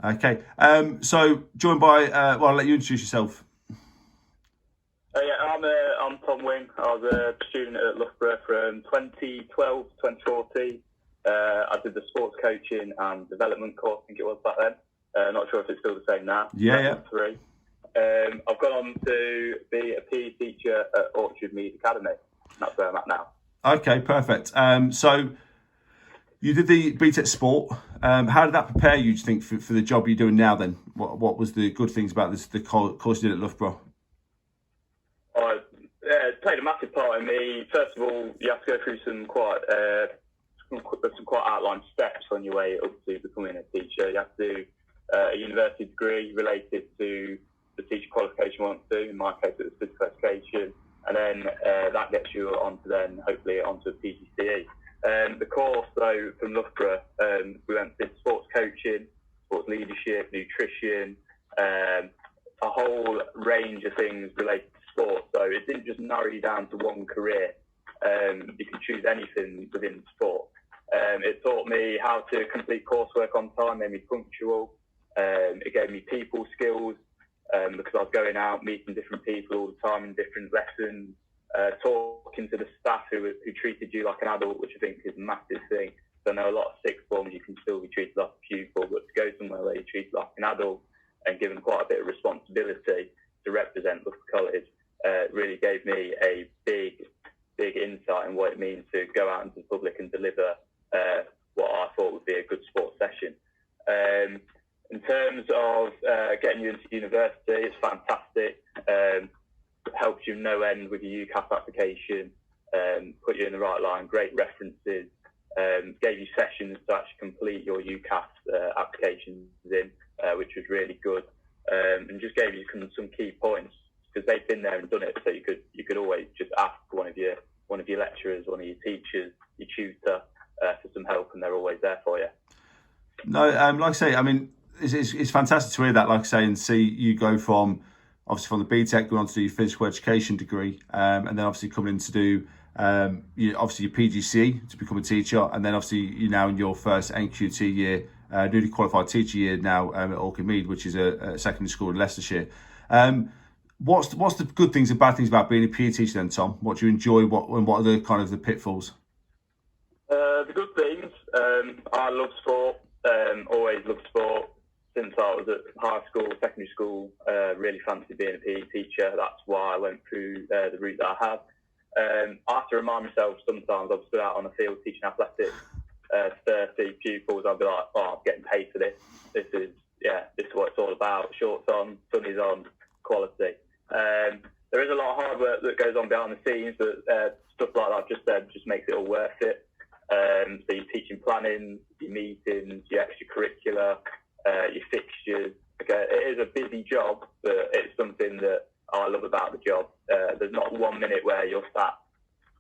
Okay. So joined by, well, I'll let you introduce yourself. I'm Tom Wing. I was a student at Loughborough from 2012 to 2014. I did the sports coaching and development course, I think it was back then. Not sure if it's still the same now. Yeah. 3. I've gone on to be a PE teacher at Orchard Mead Academy. That's where I'm at now. Okay, perfect. So you did the BTEC Sport. How did that prepare you, do you think, for the job you're doing now then? What was the good things about the course you did at Loughborough? It played a massive part in me. First of all, you have to go through some quite outlined steps on your way up to becoming a teacher. You have to do a university degree related to the teacher qualification you want to do. In my case, it was physical education, and then that gets you onto hopefully onto a PGCE. The course though from Loughborough, we went to sports coaching, sports leadership, nutrition, a whole range of things related to sport. So it didn't just narrow you down to one career. You could choose anything within sport. It taught me how to complete coursework on time, made me punctual. It gave me people skills because I was going out, meeting different people all the time in different lessons, talking to the staff who treated you like an adult, which I think is a massive thing. So I know a lot of sixth forms you can still be treated like a pupil, but to go somewhere where you're treated like an adult and given quite a bit of responsibility to represent Loughborough College really gave me a big insight in what it means to go out into the public and deliver what I thought would be a good sports session. In terms of getting you into university, it's fantastic. It helps you no end with your UCAS application, put you in the right line, great references, gave you sessions to actually complete your UCAS applications in, which was really good, and just gave you some key points because they've been there and done it. So you could always just ask one of your lecturers, one of your teachers, your tutor for some help, and they're always there for you. No, like I say, I mean, it's fantastic to hear that, like I say, and see you go from the BTEC, going on to do your physical education degree, and then obviously coming in to do obviously your PGCE to become a teacher, and then obviously you're now in your first NQT year, newly qualified teacher year now at Orchard Mead, which is a secondary school in Leicestershire. What's the good things and bad things about being a PE teacher then, Tom? What do you enjoy? And what are the kind of the pitfalls? The good things, I love sport. Always loved sport since I was at high school, secondary school. Really fancied being a PE teacher. That's why I went through the route that I have. I have to remind myself sometimes I've stood out on the field teaching athletics, 30 pupils. I'll be like, I'm getting paid for this. This is what it's all about. Shorts on, sunnies on, quality. There is a lot of hard work that goes on behind the scenes, but stuff like that I've just said just makes it all worth it. So your teaching planning, your meetings, your extracurricular, your fixtures. Okay, it is a busy job, but it's something that I love about the job. There's not 1 minute where you're sat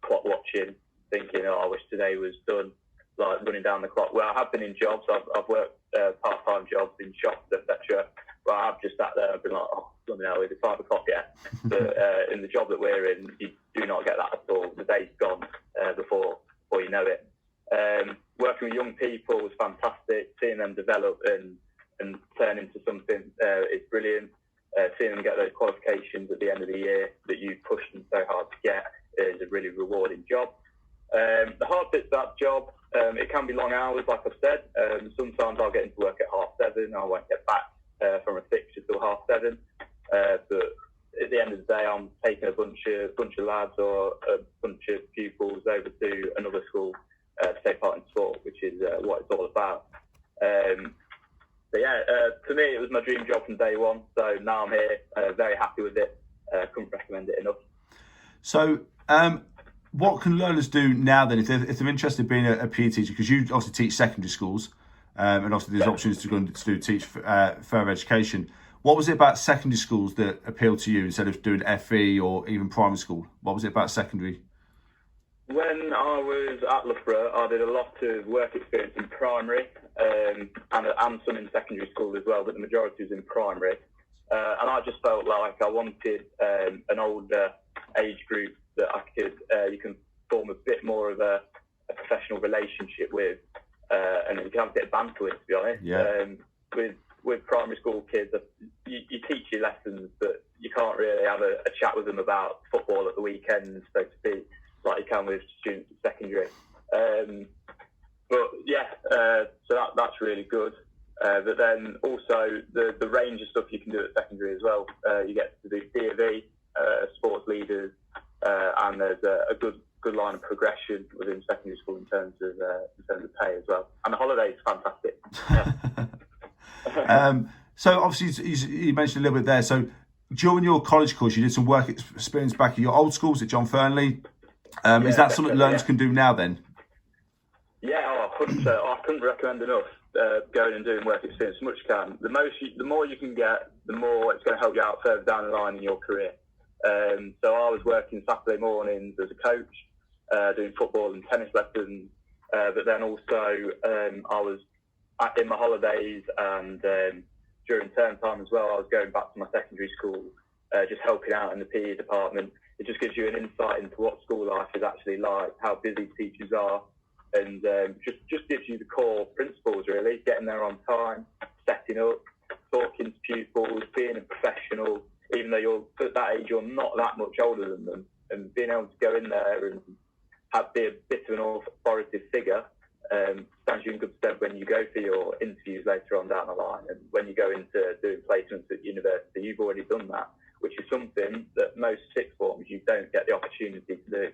clock watching, thinking, I wish today was done, like running down the clock. Well, I have been in jobs. I've worked part-time jobs in shops, etc. But I have just sat there and been like, bloody hell, it's 5 o'clock yet. But in the job that we're in, you do not get that at all. The day's gone before you know it. Working with young people was fantastic. Seeing them develop and turn into something is brilliant. Seeing them get those qualifications at the end of the year that you pushed them so hard to get is a really rewarding job. The hard bits of that job, it can be long hours, like I've said. Sometimes I'll get into work at 7:30. I won't get back from a fixture till 7:30. But at the end of the day, I'm taking a bunch of lads or a bunch of pupils over to another school to take part in sport, which is what it's all about. For me, it was my dream job from day one. So now I'm here, very happy with it. Couldn't recommend it enough. So, what can learners do now then, if they're interested in being a PE teacher? Because you obviously teach secondary schools, and obviously there's options to go and teach further education. What was it about secondary schools that appealed to you instead of doing FE or even primary school? What was it about secondary? When I was at Loughborough, I did a lot of work experience in primary and some in secondary school as well, but the majority was in primary. And I just felt like I wanted an older age group that you can form a bit more of a professional relationship with, and you can have a bit of banter with, to be honest. Yeah. With with primary school kids, you teach your lessons, but you can't really have a chat with them about football at the weekend, so to speak, like you can with students at secondary. But yeah, so that's really good. But then also the range of stuff you can do at secondary as well. You get to do D&V, sports leaders, and there's a good line of progression within secondary school in terms of pay as well. And the holidays fantastic. Yeah. So obviously you mentioned a little bit there. So during your college course, you did some work experience back at your old schools at John Fernley. Is that something learners can do now then? Yeah, 100%. I couldn't recommend enough going and doing work experience as much as you can. The more you can get, the more it's going to help you out further down the line in your career. So I was working Saturday mornings as a coach, doing football and tennis lessons, but then also I was in my holidays and during term time as well, I was going back to my secondary school, just helping out in the PE department. It just gives you an insight into what school life is actually like, how busy teachers are, and just gives you the core principles really, getting there on time, setting up, talking to pupils, being a professional, even though you're at that age, you're not that much older than them, and being able to go in there and be a bit of an authoritative figure stands you in good stead when you go for your interviews later on down the line, and when you go into doing placements at university, you've already done that, which is something that most sixth forms you don't get the opportunity to do.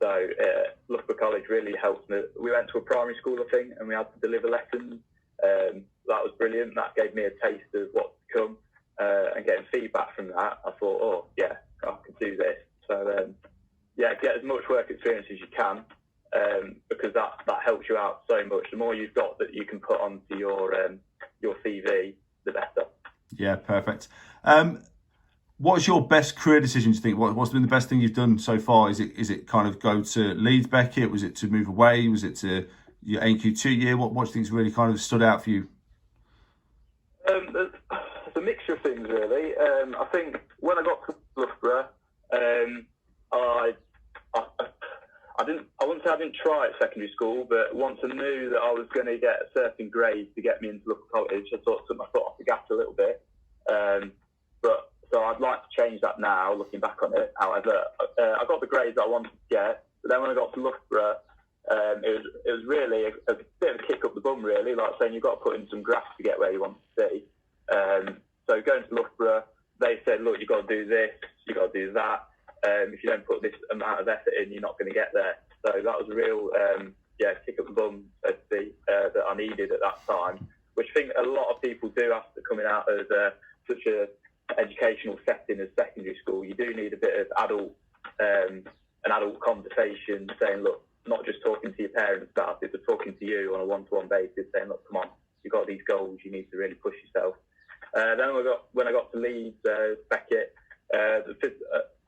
So Loughborough College really helped me. We went to a primary school, I think, and we had to deliver lessons. That was brilliant. That gave me a taste of what's to come, and getting feedback from that, I thought, oh yeah, I could do this. So yeah, get as much work experience as you can, because that helps you out so much. The more you've got that you can put onto your CV, the better. Yeah, perfect. What's your best career decision, do you think? What's been the best thing you've done so far? Is it kind of go to Leeds Beckett? Was it to move away? Was it to your NQ2 year? What do you think's really kind of stood out for you? It's a mixture of things, really. I think when I got to Loughborough, I wouldn't say I didn't try at secondary school, but once I knew that I was going to get a certain grade to get me into Loughborough College, I sort of took my foot off the gas a little bit. So I'd like to change that now, looking back on it. However, I got the grades that I wanted to get, but then when I got to Loughborough, it was really a bit of a kick up the bum, really, like saying you've got to put in some graft to get where you want to be. So going to Loughborough, they said, look, you've got to do this, you've got to do that. If you don't put this amount of effort in, you're not going to get there. So that was a real, kick up the bum, so to speak, that I needed at that time, which I think a lot of people do after coming out of such a educational setting as secondary school. You do need a bit of an adult conversation, saying, look, not just talking to your parents about it, but talking to you on a one-to-one basis, saying, look, come on, you've got these goals, you need to really push yourself. Then when I got to Leeds Beckett,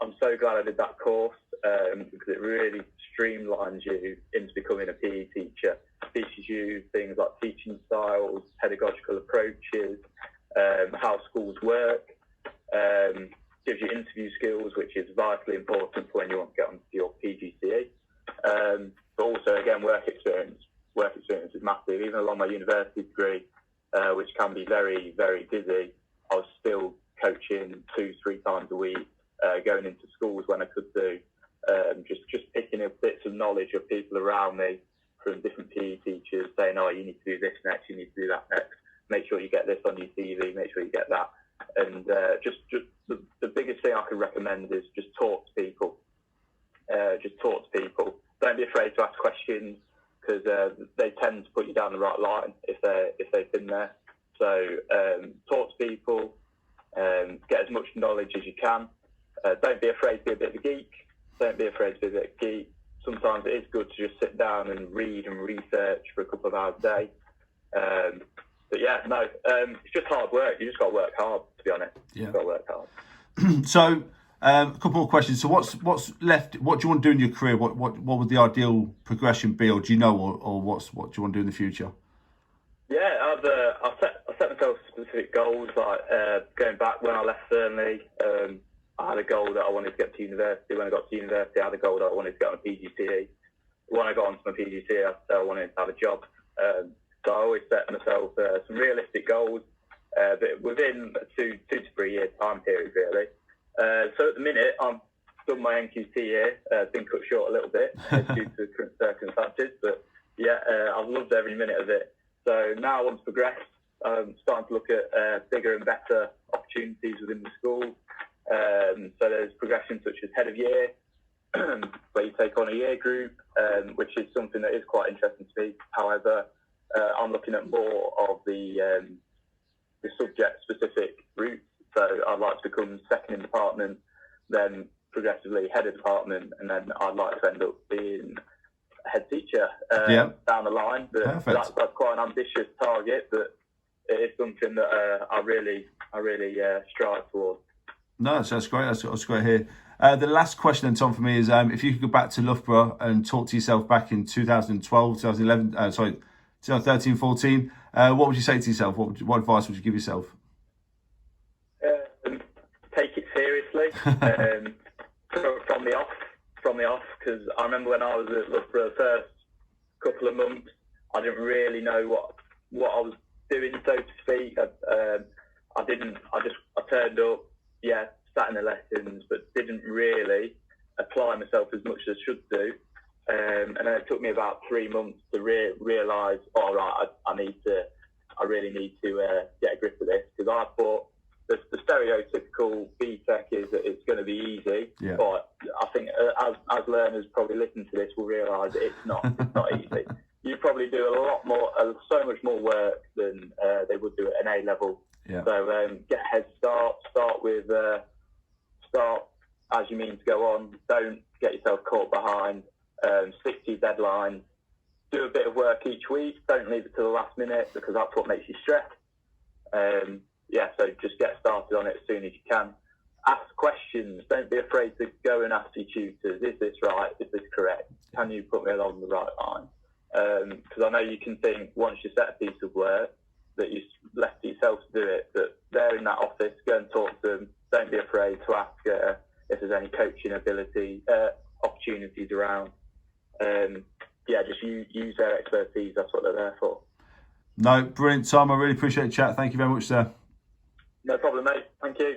I'm so glad I did that course, because it really streamlines you into becoming a PE teacher. It teaches you things like teaching styles, pedagogical approaches, how schools work, gives you interview skills, which is vitally important for when you want to get onto your PGCE. But also, again, work experience. Work experience is massive. Even along my university degree, which can be very, very busy, I was still coaching 2-3 times a week, going into schools when I could do, just picking up bits of knowledge of people around me from different PE teachers, saying, oh, you need to do this next, you need to do that next, make sure you get this on your CV, make sure you get that. And just the biggest thing I could recommend is just talk to people. Just talk to people. Don't be afraid to ask questions, because they tend to put you down the right line if they've been there. So talk to people, get as much knowledge as you can. Don't be afraid to be a bit of a geek. Don't be afraid to be a bit of a geek. Sometimes it is good to just sit down and read and research for a couple of hours a day. But yeah, no, it's just hard work. You just got to work hard, to be honest. Yeah. You've got to work hard. So, a couple more questions. So, what's left? What do you want to do in your career? What would the ideal progression be, or do you know, or what do you want to do in the future? Yeah, I set myself specific goals. Like going back when I left Fernley, I had a goal that I wanted to get to university. When I got to university, I had a goal that I wanted to get on a PGCE. When I got onto my PGCE, I wanted to have a job. So I always set myself some realistic goals, but within a two to 3 year time period, really. So at the minute, I've done my NQT year, been cut short a little bit due to current circumstances, but yeah, I've loved every minute of it. So now I want to progress. I'm starting to look at bigger and better opportunities within the school. So there's progression such as head of year, where you take on a year group, which is something that is quite interesting to me. However, I'm looking at more of the subject-specific routes. So I'd like to become second in department, then progressively head of department, and then I'd like to end up being a head teacher down the line. But that's quite an ambitious target, but it is something that I really strive towards. No, that's great. That's great here. The last question then, Tom, for me is if you could go back to Loughborough and talk to yourself back in 2012, 2011, 2013, 14, what would you say to yourself? What advice would you give yourself? Take it seriously from the off, because I remember when I was at Loughborough the first couple of months, I didn't really know what I was doing, so to speak. I turned up, sat in the lessons, but didn't really apply myself as much as I should do. And then it took me about 3 months to realise, all right, I really need to get a grip of this, because I thought the stereotypical BTEC is that it's going to be easy, but I think as learners probably listen to this will realise that it's not easy. You probably do so much more work than they would do at an A level. Yeah. So get a head start as you mean to go on. Don't get yourself caught behind. Stick to your deadline. Do a bit of work each week. Don't leave it to the last minute, because that's what makes you stress. So just get started on it as soon as you can. Ask questions. Don't be afraid to go and ask your tutors, is this right? Is this correct? Can you put me along the right line? Because I know you can think once you set a piece of work that you're left to yourself to do it, but they're in that office, go and talk to them. Don't be afraid to ask if there's any coaching opportunities around. Just use their expertise. That's what they're there for. No, brilliant, Tom. I really appreciate the chat. Thank you very much, sir. No problem, mate. Thank you.